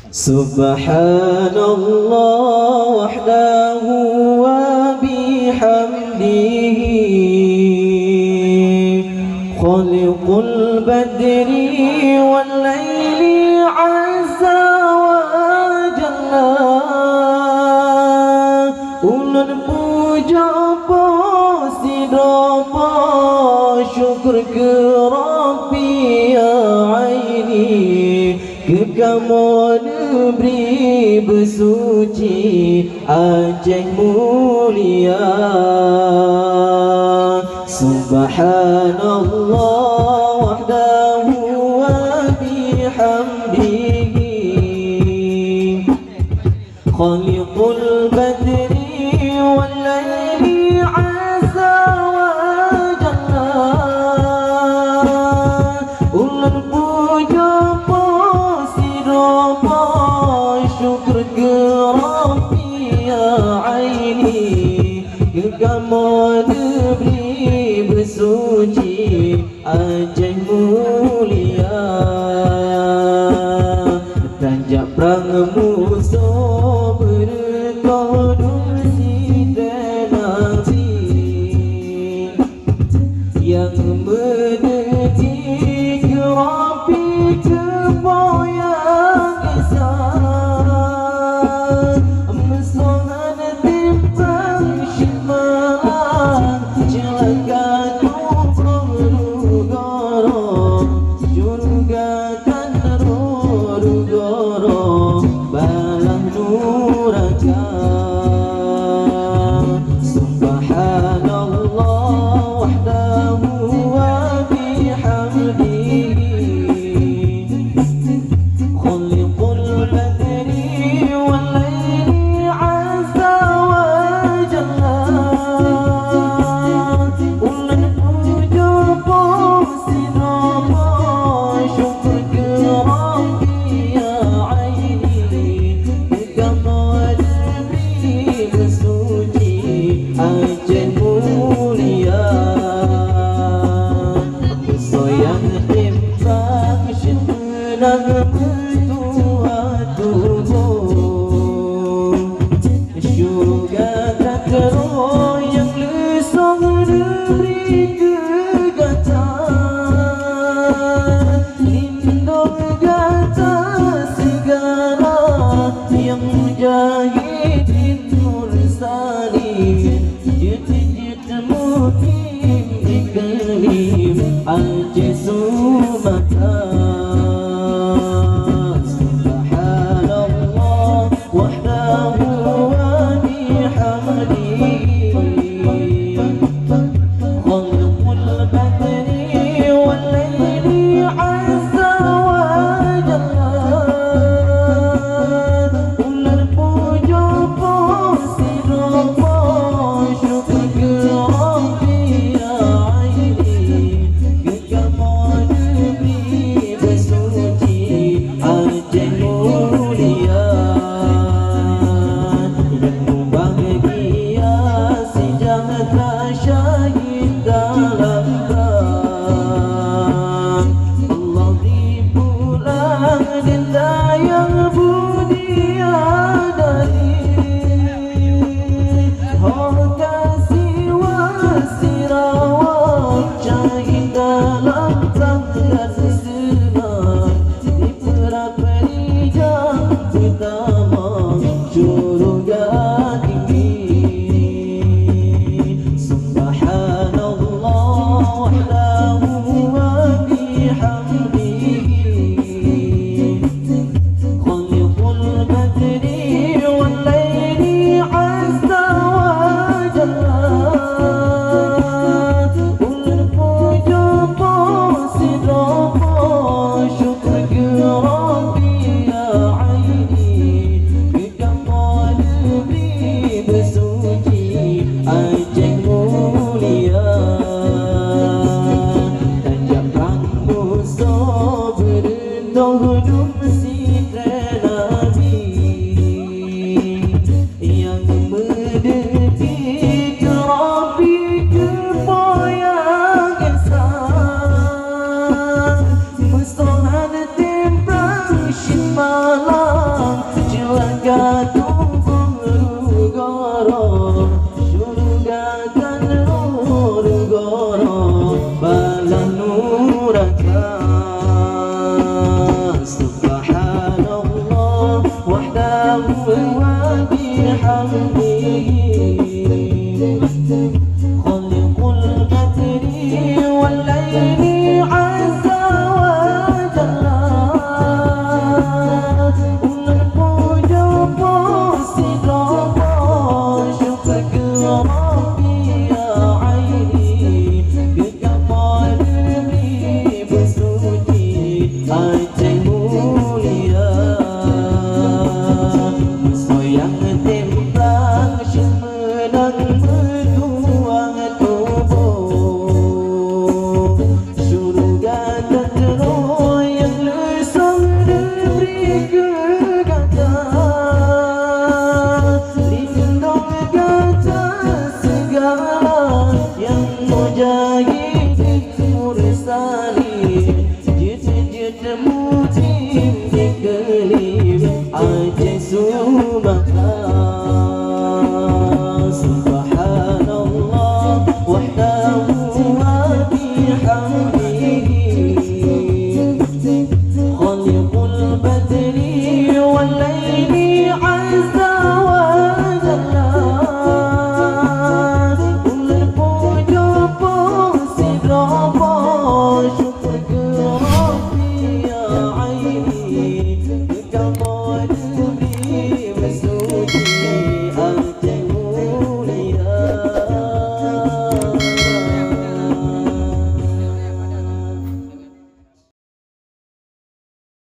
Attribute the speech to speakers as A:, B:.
A: Subhanallah wahdahu wa bihamdihi khaliqul badri wal laili azza wa jalla. Ulun puja posidapa syukur ke Rabbi ya aini, ke kamu negeri bersuci Aceh mulia. Subhanallah wahdahu wa bihamdihi khaliqul badri wal laili azza wa jalla. Ulun puja posidapa syukur ke Rabbi ya aini, ke kamu negeri bersuci Aceh mulia. Tanjak perang musuh berkodum si tenasi, yang mendetik Rabbi kepoyang kesan. Mesohan timpang shimalan celaka Rugoro, jurugakan Rugoro balang nuraka. Subhanallah wahdahu wa bihamdihi khaliqul badri wal laili azza wa jalla. Ulun puja posidapa syukur ke Rabbi ya aini, ke kamu negeri bersuci Aceh mulia. Soyang timpang syukuran bertua tubuh, syurga tak teroyang lesong negeri kegatan. Lindung gata segala yang mujahidin mursalin, jit-jit mukim iklim Aceh Sumatera. Subhanallah wahdahu wa bihamdihi khaliqul badri wal laili azza wa jalla. Ulun puja posidapa syukur ke Rabbi ya aini, ke kamu negeri bersuci Aceh mulia. Yang bahagia sejahtera syahid dalam perang. Allah dipulang dinda yang budi adali, oh kasih wasirawat syahid dalam perang dan senang. Di perang perijang utama syurga tinggi. Subhanallah wahdahu wa bihamdihi khaliqul badri wal laili azza wa jalla. Ulun puja posidapa syukur ke Rabbi ya aini, ke kamu negeri bersuci Aceh mulia. Tanjak perang musuh berkodum si tenasi, yang mendetik Rabbi kepoyang kesan. Mesohan timpang shimalan Aceh Subang